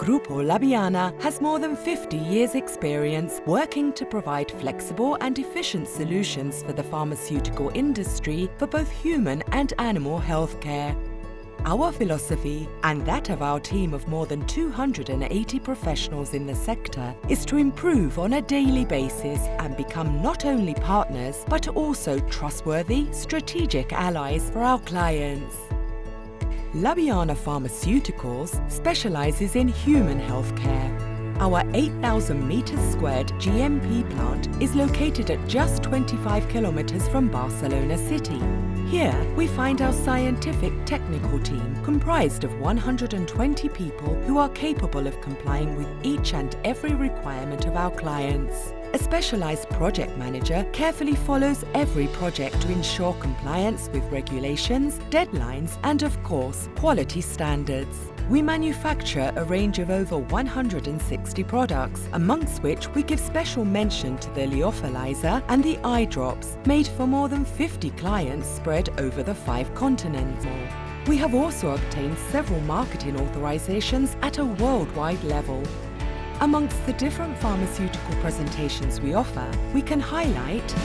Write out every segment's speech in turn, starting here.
Grupo LABIANA has more than 50 years' experience working to provide flexible and efficient solutions for the pharmaceutical industry for both human and animal healthcare. Our philosophy, and that of our team of more than 280 professionals in the sector, is to improve on a daily basis and become not only partners but also trustworthy, strategic allies for our clients. LABIANA Pharmaceuticals specializes in human healthcare. Our 8,000 meters squared GMP plant is located at just 25 kilometers from Barcelona city. Here, we find our scientific technical team comprised of 120 people who are capable of complying with each and every requirement of our clients. A specialized project manager carefully follows every project to ensure compliance with regulations, deadlines, and of course, quality standards. We manufacture a range of over 160 products, amongst which we give special mention to the lyophilizer and the eye drops, made for more than 50 clients spread over the 5 continents. We have also obtained several marketing authorizations at a worldwide level. Amongst the different pharmaceutical presentations we offer, we can highlight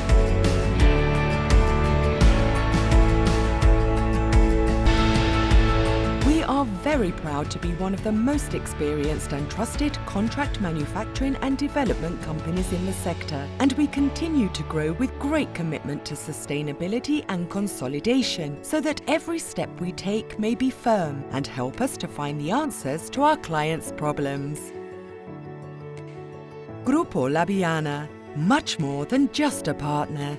we are very proud to be one of the most experienced and trusted contract manufacturing and development companies in the sector, and we continue to grow with great commitment to sustainability and consolidation so that every step we take may be firm and help us to find the answers to our clients' problems. Grupo LABIANA, much more than just a partner.